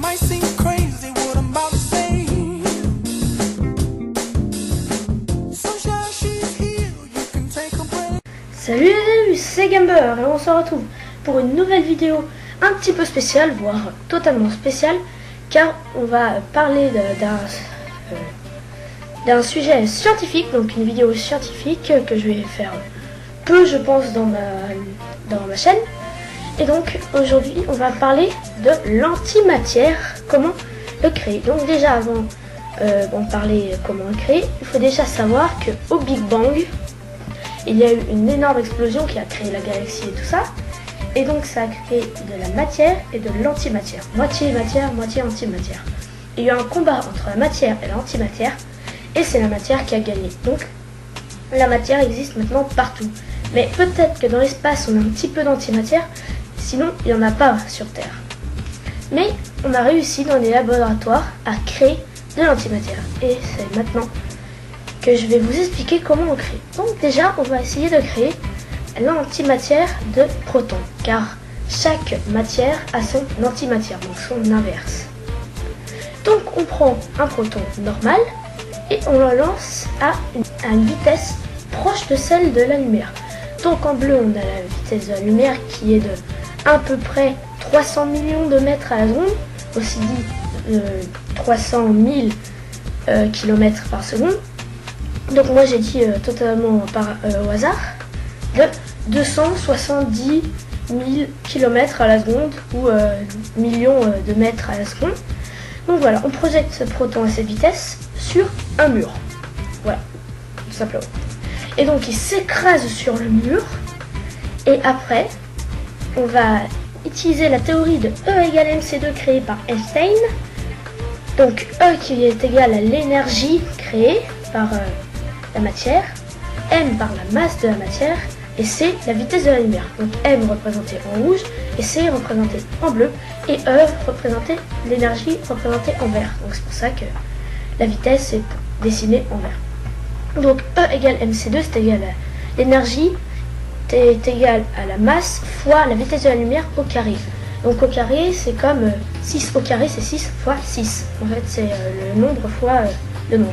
might seem crazy what I'm about to say. Sunshine, she's here, you can take a break. Salut les amis, c'est Gamber et on se retrouve pour une nouvelle vidéo un petit peu spéciale, voire totalement spéciale, car on va parler d'un sujet scientifique, donc une vidéo scientifique que je vais faire peu je pense dans ma chaîne. Et donc aujourd'hui on va parler de l'antimatière, comment le créer. Donc déjà avant de parler comment le créer, il faut déjà savoir que au Big Bang il y a eu une énorme explosion qui a créé la galaxie et tout ça. Et donc ça a créé de la matière et de l'antimatière. Moitié matière, moitié antimatière. Il y a eu un combat entre la matière et l'antimatière. Et c'est la matière qui a gagné. Donc la matière existe maintenant partout. Mais peut-être que dans l'espace on a un petit peu d'antimatière. Sinon il n'y en a pas sur Terre. Mais on a réussi dans les laboratoires à créer de l'antimatière. Et c'est maintenant que je vais vous expliquer comment on crée. Donc déjà on va essayer de créer l'antimatière de protons, car chaque matière a son antimatière, donc son inverse. Donc on prend un proton normal et on le lance à une vitesse proche de celle de la lumière. Donc en bleu on a la vitesse de la lumière qui est de à peu près 300 millions de mètres à la seconde, aussi dit 300 000 km par seconde. Donc moi j'ai dit totalement au hasard, de 270 000 km à la seconde ou millions de mètres à la seconde. Donc voilà, on projette ce proton à cette vitesse sur un mur. Voilà, tout simplement. Et donc il s'écrase sur le mur. Et après, on va utiliser la théorie de E égale mc2 créée par Einstein. Donc E qui est égal à l'énergie créée par la matière, m par la masse de la matière, et c la vitesse de la lumière. Donc m représenté en rouge et c représenté en bleu, et E représenté l'énergie représentée en vert. Donc c'est pour ça que la vitesse est dessinée en vert. Donc E égale mc2, c'est égal à l'énergie est égal à la masse fois la vitesse de la lumière au carré. Donc au carré c'est comme 6 au carré, c'est 6 fois 6. En fait c'est le nombre fois le nombre.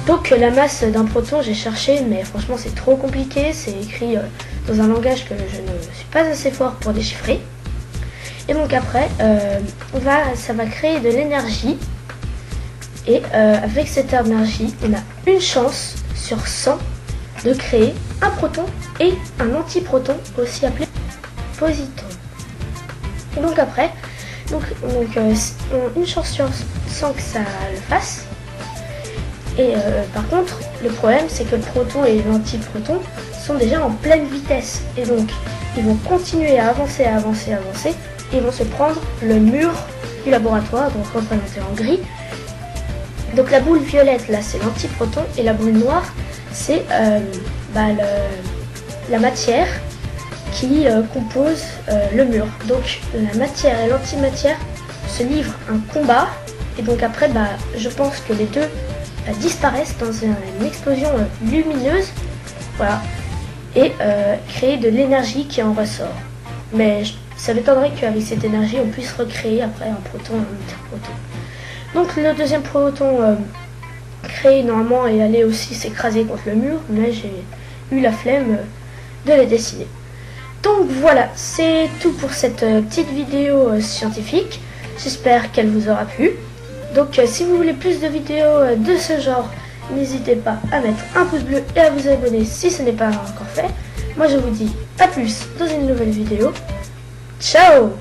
Donc la masse d'un proton, j'ai cherché, mais franchement c'est trop compliqué, c'est écrit dans un langage que je ne suis pas assez fort pour déchiffrer. Et donc après, ça va créer de l'énergie, et avec cette énergie, on a une chance sur 100 de créer un proton et un antiproton, aussi appelé positron. Et donc après, une chance sur 100 que ça le fasse. Et par contre, le problème c'est que le proton et l'antiproton sont déjà en pleine vitesse. Et donc, ils vont continuer à avancer, et ils vont se prendre le mur du laboratoire, donc représenté en gris. Donc la boule violette, là, c'est l'antiproton, et la boule noire, c'est la matière qui compose le mur. Donc la matière et l'antimatière se livrent un combat, et donc après, je pense que les deux disparaissent dans une explosion lumineuse, voilà, et créer de l'énergie qui en ressort. Mais ça m'étonnerait qu'avec cette énergie on puisse recréer après un proton et un antiproton. Donc le deuxième proton créé normalement et allait aussi s'écraser contre le mur, mais j'ai eu la flemme de les dessiner. Donc voilà, c'est tout pour cette petite vidéo scientifique. J'espère qu'elle vous aura plu. Donc si vous voulez plus de vidéos de ce genre, n'hésitez pas à mettre un pouce bleu et à vous abonner si ce n'est pas encore fait. Moi je vous dis à plus dans une nouvelle vidéo. Ciao!